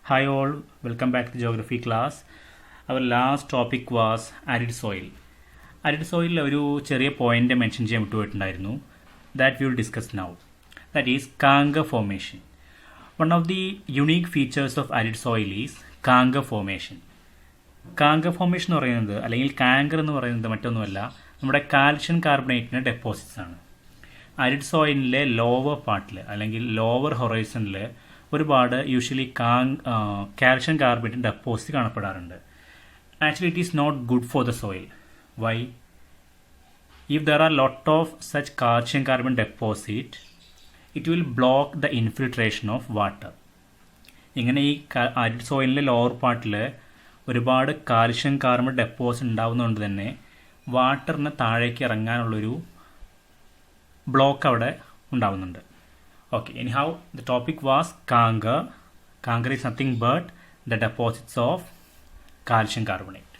Hi all, welcome back to the geography class. Our last topic was arid soil. Arid soil ഒരു ചെറിയ point mention ചെയ്യാൻ വിട്ടുപോയിട്ടുണ്ടായിരുന്നു. That we will discuss now. That is Kanga formation. One of the unique features of arid soil is Kanga formation. Kanga formation എന്ന് പറയുന്നത് അല്ലെങ്കിൽ കാങ്കർ എന്ന് പറയുന്നത് മറ്റൊന്നുമല്ല, നമ്മുടെ കാൽഷ്യം കാർബണേറ്റിൻ്റെ ഡെപ്പോസിറ്റ്സ് ആണ്. അരിഡ് സോയിലിലെ ലോവർ പാർട്ടിൽ അല്ലെങ്കിൽ ലോവർ ഹൊറൈസണിൽ ഒരുപാട് യൂഷ്വലി കാൽഷ്യം കാർബണേറ്റ് ഡെപ്പോസിറ്റ് കാണപ്പെടാറുണ്ട്. Actually it is not good for the soil. Why? If there are lot of such calcium carbon deposit, it will block the infiltration of water. ഇങ്ങനെ ഈ arid സോയിലിൻ്റെ lower പാർട്ടിൽ ഒരുപാട് calcium carbon deposit ഉണ്ടാവുന്നതുകൊണ്ട് തന്നെ വാട്ടറിന് താഴേക്ക് ഇറങ്ങാനുള്ളൊരു block അവിടെ ഉണ്ടാവുന്നുണ്ട്. Okay, anyhow, the topic was Kanga. Kanga is nothing but the deposits of calcium carbonate.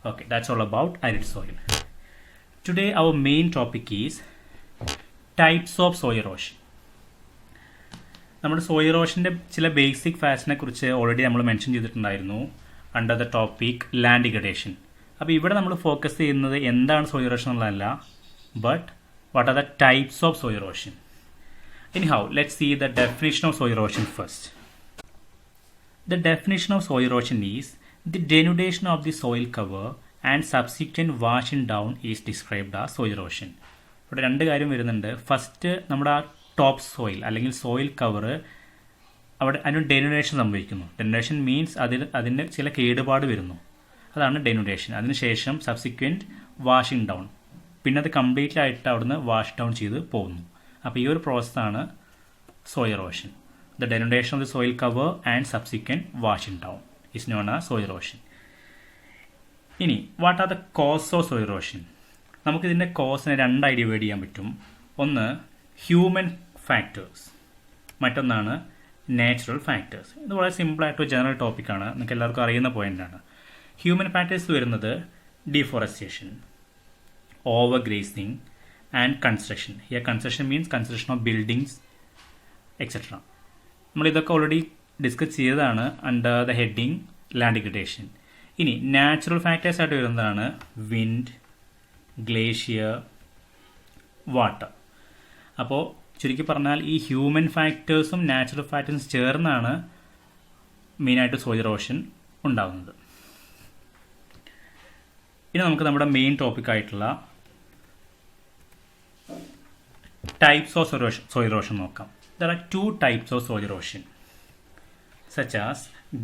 Okay, that's all about arid soil. Today our main topic is types of soil erosion. നമ്മുടെ soil ഇറോഷൻ്റെ ചില basic ഫാക്ട്സിനെ കുറിച്ച് already നമ്മൾ mention ചെയ്തിട്ടുണ്ടായിരുന്നു under the topic land degradation. അപ്പോൾ ഇവിടെ നമ്മൾ focus ചെയ്യുന്നത് എന്താണ് സോയിൽ ഇറോഷൻ എന്നുള്ളതല്ല, but what are the types of soil erosion. Anyhow, let's see the definition of soil erosion first. The definition of soil erosion is the denudation of the soil cover and subsequent washing down is described as soil erosion. ഇവിടെ രണ്ട് കാര്യം വരുന്നുണ്ട്. First, നമ്മുടെ ആ top soil അല്ലെങ്കിൽ soil cover അവിടെ അതിന് ഡെനുഡേഷൻ സംഭവിക്കുന്നു. ഡെനുഡേഷൻ മീൻസ് അതിന് ചില കേടുപാട് വരുന്നു, അതാണ് ഡെനുഡേഷൻ. അതിനുശേഷം സബ്സിക്വൻറ്റ് വാഷിംഗ് ഡൗൺ, പിന്നെ അത് കംപ്ലീറ്റ്ലി ആയിട്ട് അവിടുന്ന് വാഷ് ഡൗൺ ചെയ്ത് പോകുന്നു. അപ്പോൾ ഈ ഒരു പ്രോസസ്സാണ് soil erosion. The denudation of the soil cover and subsequent washing down is known as soil erosion. ഇനി what are the cause of soil erosion? നമുക്കിതിൻ്റെ കോസിനെ രണ്ടായി ഡിവൈഡ് ചെയ്യാൻ പറ്റും. ഒന്ന് ഹ്യൂമൻ ഫാക്ടേഴ്സ്, മറ്റൊന്നാണ് നാച്ചുറൽ ഫാക്ടേഴ്സ്. ഇത് വളരെ സിമ്പിളായിട്ടൊരു ജനറൽ ടോപ്പിക്കാണ്, നിങ്ങൾക്ക് എല്ലാവർക്കും അറിയുന്ന പോയിൻ്റാണ്. ഹ്യൂമൻ ഫാക്ടേഴ്സ് വരുന്നത് deforestation, over grazing and construction. Here construction means construction of buildings etc. നമ്മളിതൊക്കെ ഓൾറെഡി ഡിസ്കസ് ചെയ്തതാണ് under the heading land degradation. ഇനി നാച്ചുറൽ ഫാക്ടേഴ്സ് ആയിട്ട് വരുന്നതാണ് വിൻഡ്, ഗ്ലേഷ്യർ, വാട്ടർ. അപ്പോൾ ചുരുക്കി പറഞ്ഞാൽ ഈ ഹ്യൂമൻ ഫാക്ടേഴ്സും നാച്ചുറൽ ഫാക്ടേഴ്സും ചേർന്നാണ് മെയിനായിട്ട് സോയിൽ ഇറോഷൻ ഉണ്ടാകുന്നത്. ഇനി നമുക്ക് നമ്മുടെ main ടോപ്പിക്കായിട്ടുള്ള types of soil erosion നോക്കാം. There are two types of soil erosion such as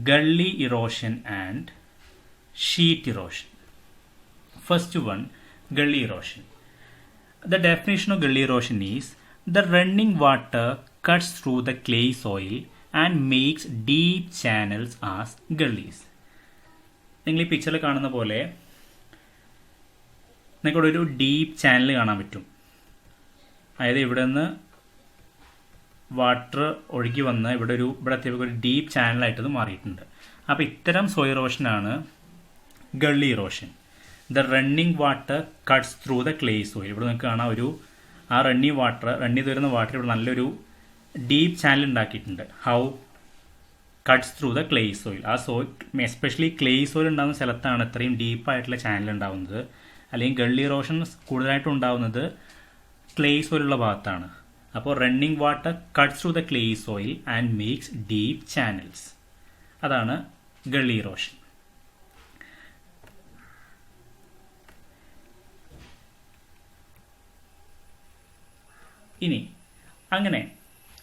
gully erosion and sheet erosion. First one, gully erosion. The definition of gully erosion is the running water cuts through the clay soil and makes deep channels as gullies. നിങ്ങൾ ഈ പിക്ചറിൽ കാണുന്ന പോലെ നിങ്ങൾക്കിവിടെ ഒരു deep channel കാണാൻ പറ്റും. അതായത് ഇവിടെ നിന്ന് വാട്ടർ ഒഴുകി വന്ന് ഇവിടെ ഒരു ഡീപ്പ് ചാനലായിട്ടത് മാറിയിട്ടുണ്ട്. അപ്പോൾ ഇത്തരം സോയിൽ ഇറോഷനാണ് gully erosion. The running water cuts through the clay soil. ഇവിടെ നിങ്ങൾക്ക് കാണാം ആ റണ്ണി വരുന്ന വാട്ടർ ഇവിടെ നല്ലൊരു ഡീപ്പ് ചാനൽ ഉണ്ടാക്കിയിട്ടുണ്ട്. How? Cuts through the clay soil. ആ സോയിൽ എസ്പെഷ്യലി ക്ലേ സോയിൽ ഉണ്ടാകുന്ന സ്ഥലത്താണ് ഇത്രയും ഡീപ്പായിട്ടുള്ള ചാനൽ ഉണ്ടാകുന്നത്. അല്ലെങ്കിൽ ഗള്ളി ഇറോഷൻ കൂടുതലായിട്ടും ഉണ്ടാകുന്നത് ക്ലേ സോയിലുള്ള ഭാഗത്താണ്. അപ്പോൾ running water cuts through the clay soil and makes deep channels. അതാണ് ഗള്ളി ഇറോഷൻ. ഇനി അങ്ങനെ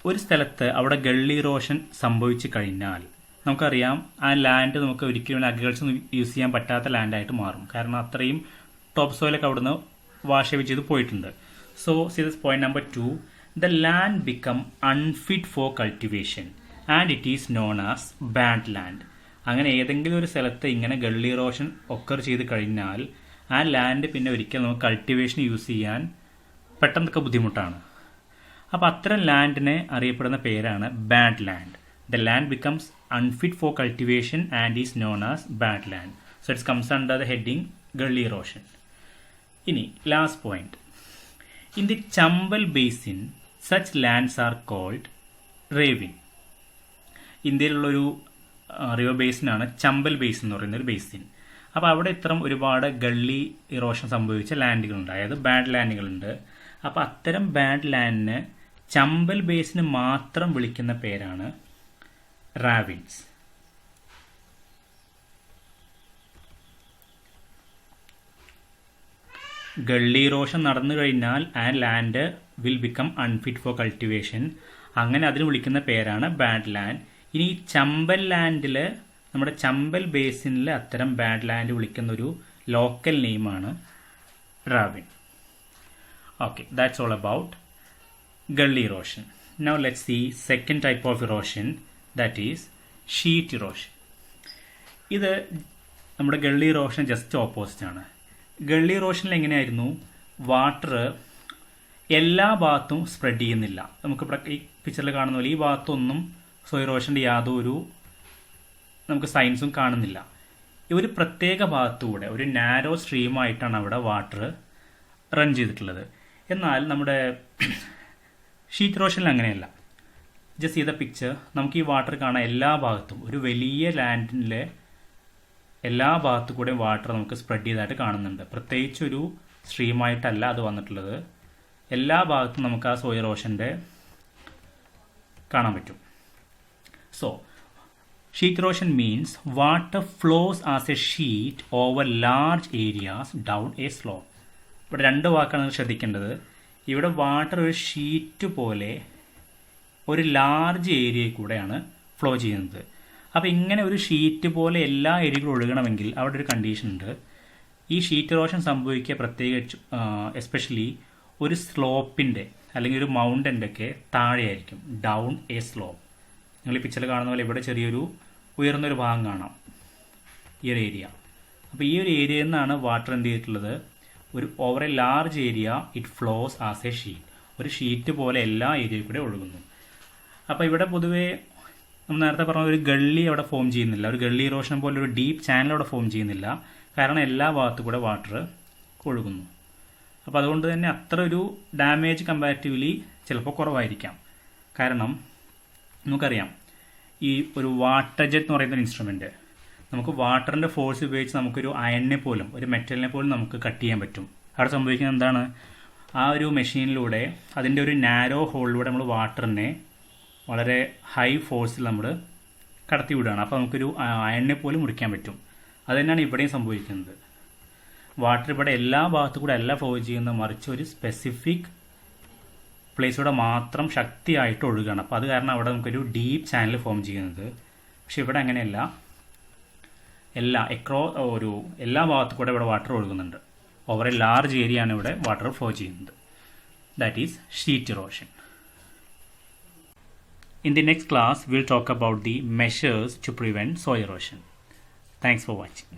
ഒരു സ്ഥലത്ത് അവിടെ ഗള്ളി ഇറോഷൻ സംഭവിച്ചു കഴിഞ്ഞാൽ നമുക്കറിയാം ആ ലാൻഡ് നമുക്ക് ഒരിക്കലും അഗ്രികൾച്ചർ യൂസ് ചെയ്യാൻ പറ്റാത്ത ലാൻഡായിട്ട് മാറും. കാരണം അത്രയും ടോപ്പ് സോയിലൊക്കെ അവിടുന്ന് വാഷ് ഔട്ട് ചെയ്ത് പോയിട്ടുണ്ട്. So, see this point number 2, the land become unfit for cultivation and it is known as bad land. അങ്ങനെ ഏതെങ്കിലും ഒരു സ്ഥലത്ത് ഇങ്ങനെ ഗള്ളി ഇറോഷൻ ഒക്കർ ചെയ്ത് കഴിഞ്ഞാൽ ആ ലാൻഡ് പിന്നെ ഒരിക്കലും നമുക്ക് കൾട്ടിവേഷൻ യൂസ് ചെയ്യാൻ പെട്ടെന്നൊക്കെ ബുദ്ധിമുട്ടാണ്. അപ്പോൾ അത്തരം ലാൻഡിനെ അറിയപ്പെടുന്ന പേരാണ് bad land. The land becomes unfit for cultivation and is known as bad land. So it's comes under the heading gully erosion. ഇനി last point, in the Chambal Basin, such lands are called ravine. ഇന്ത്യയിലുള്ളൊരു river ബേസിനാണ് Chambal basin എന്ന് പറയുന്ന ഒരു basin. അപ്പോൾ അവിടെ ഇത്തരം ഒരുപാട് ഗള്ളി ഇറോഷൻ സംഭവിച്ച ലാൻഡുകളുണ്ട്, അതായത് ബാഡ് ലാൻഡുകളുണ്ട്. അപ്പോൾ അത്തരം ബാഡ് ലാൻഡിന് ചമ്പൽ ബേസിന് മാത്രം വിളിക്കുന്ന പേരാണ് റാവിൻസ്. ഗള്ളി ഇറോഷൻ നടന്നു കഴിഞ്ഞാൽ ആ land will become unfit for cultivation. അങ്ങനെ അതിന് വിളിക്കുന്ന പേരാണ് ബാഡ് ലാൻഡ്. ഇനി ചമ്പൽ ലാൻഡിൽ, നമ്മുടെ ചമ്പൽ ബേസിനിൽ അത്തരം ബാഡ് ലാൻഡ് വിളിക്കുന്ന ഒരു ലോക്കൽ നെയിമാണ് ravine. Okay, that's all about gully erosion. Now let's see second type of erosion, that is sheet erosion. ഇത് നമ്മുടെ ഗള്ളി ഇറോഷൻ ജസ്റ്റ് ഓപ്പോസിറ്റ് ആണ്. ഗള്ളി ഇറോഷനിൽ എങ്ങനെയായിരുന്നു, വാട്ടർ എല്ലാ ഭാഗത്തും സ്പ്രെഡ് ചെയ്യുന്നില്ല. നമുക്കിവിടെ ഈ പിക്ചറിൽ കാണുന്ന പോലെ ഈ ഭാഗത്തൊന്നും സോയിൽ ഇറോഷൻ്റെ യാതൊരു നമുക്ക് സൈൻസും കാണുന്നില്ല. ഒരു പ്രത്യേക ഭാഗത്തൂടെ ഒരു നാരോ സ്ട്രീമായിട്ടാണ് അവിടെ വാട്ടർ റൺ ചെയ്തിട്ടുള്ളത്. എന്നാൽ നമ്മുടെ ഷീറ്റ് ഇറോഷനിൽ അങ്ങനെയല്ല. ജസ്റ്റ് ചെയ്ത പിക്ചർ, നമുക്ക് ഈ വാട്ടർ കാണാൻ എല്ലാ ഭാഗത്തും, ഒരു വലിയ ലാൻഡിലെ എല്ലാ ഭാഗത്തു കൂടെയും വാട്ടർ നമുക്ക് സ്പ്രെഡ് ചെയ്തായിട്ട് കാണുന്നുണ്ട്. പ്രത്യേകിച്ചൊരു സ്ട്രീമായിട്ടല്ല അത് വന്നിട്ടുള്ളത്. എല്ലാ ഭാഗത്തും നമുക്ക് ആ സോയിൽ ഇറോഷൻ്റെ കാണാൻ പറ്റും. So sheet erosion means water flows as a sheet over large areas down a slope. ഇവിടെ രണ്ട് വാക്കാണ് ശ്രദ്ധിക്കേണ്ടത്. ഇവിടെ വാട്ടർ ഒരു ഷീറ്റ് പോലെ ഒരു ലാർജ് ഏരിയയിൽ കൂടെയാണ് ഫ്ലോ ചെയ്യുന്നത്. അപ്പോൾ ഇങ്ങനെ ഒരു ഷീറ്റ് പോലെ എല്ലാ ഏരിയകളും ഒഴുകണമെങ്കിൽ അവിടെ ഒരു കണ്ടീഷൻ ഉണ്ട്. ഈ ഷീറ്റ് ഇറോഷൻ സംഭവിക്കുക പ്രത്യേകിച്ച് എസ്പെഷ്യലി ഒരു സ്ലോപ്പിൻ്റെ അല്ലെങ്കിൽ ഒരു മൗണ്ടൻ്റെ ഒക്കെ താഴെയായിരിക്കും, ഡൗൺ എ സ്ലോപ്പ്. നിങ്ങൾ ഈ പിക്ചറിൽ കാണുന്ന പോലെ ഇവിടെ ചെറിയൊരു ഉയർന്നൊരു ഭാഗം കാണാം, ഈ ഒരു ഏരിയ. അപ്പോൾ ഈ ഒരു ഏരിയയിൽ നിന്നാണ് വാട്ടർ എന്ത് ചെയ്തിട്ടുള്ളത്, ഒരു over a large area it flows as a sheet, ഒരു ഷീറ്റ് പോലെ എല്ലാ ഏരിയയിൽ കൂടെ ഒഴുകുന്നു. അപ്പോൾ ഇവിടെ പൊതുവേ നമ്മൾ നേരത്തെ പറഞ്ഞ ഒരു ഗള്ളി അവിടെ ഫോം ചെയ്യുന്നില്ല, ഒരു ഗള്ളി ഇറോഷൻ പോലെ ഒരു ഡീപ്പ് ചാനൽ അവിടെ ഫോം ചെയ്യുന്നില്ല, കാരണം എല്ലാ ഭാഗത്തു കൂടെ വാട്ടർ ഒഴുകുന്നു. അപ്പോൾ അതുകൊണ്ട് തന്നെ അത്ര ഒരു ഡാമേജ് കമ്പാരിറ്റീവ്ലി ചിലപ്പോൾ കുറവായിരിക്കാം. കാരണം നമുക്കറിയാം, ഈ ഒരു വാട്ടർ ജെറ്റ് എന്ന് പറയുന്ന ഒരു ഇൻസ്ട്രുമെൻറ്റ്, നമുക്ക് വാട്ടറിൻ്റെ ഫോഴ്സ് ഉപയോഗിച്ച് നമുക്കൊരു അയണിനെ പോലും ഒരു മെറ്റലിനെ പോലും നമുക്ക് കട്ട് ചെയ്യാൻ പറ്റും. അവിടെ സംഭവിക്കുന്നത് എന്താണ്, ആ ഒരു മെഷീനിലൂടെ അതിൻ്റെ ഒരു നാരോ ഹോളിലൂടെ നമ്മൾ വാട്ടറിനെ വളരെ ഹൈ ഫോഴ്സിൽ നമ്മൾ കടത്തി വിടുകയാണ്. അപ്പോൾ നമുക്കൊരു അയണിനെ പോലും മുറിക്കാൻ പറ്റും. അത് തന്നെയാണ് ഇവിടെയും സംഭവിക്കുന്നത്. വാട്ടർ ഇവിടെ എല്ലാ ഭാഗത്തു കൂടെ അല്ല ഫ്ലോ ചെയ്യുന്നത്, മറിച്ച് ഒരു സ്പെസിഫിക് പ്ലേസിലൂടെ മാത്രം ശക്തിയായിട്ട് ഒഴുകുകയാണ്. അപ്പോൾ അത് കാരണം അവിടെ നമുക്കൊരു ഡീപ്പ് ചാനൽ ഫോം ചെയ്യുന്നത്. പക്ഷെ ഇവിടെ അങ്ങനെയല്ല, എല്ലാ ഭാഗത്തു കൂടെ ഇവിടെ വാട്ടർ ഒഴുകുന്നുണ്ട്. ഓവർ എ ലാർജ് ഏരിയ ആണ് ഇവിടെ വാട്ടർ ഫ്ലോ ചെയ്യുന്നത്. That is sheet erosion. In the next class, we'll talk about the measures to prevent soil erosion. Thanks for watching.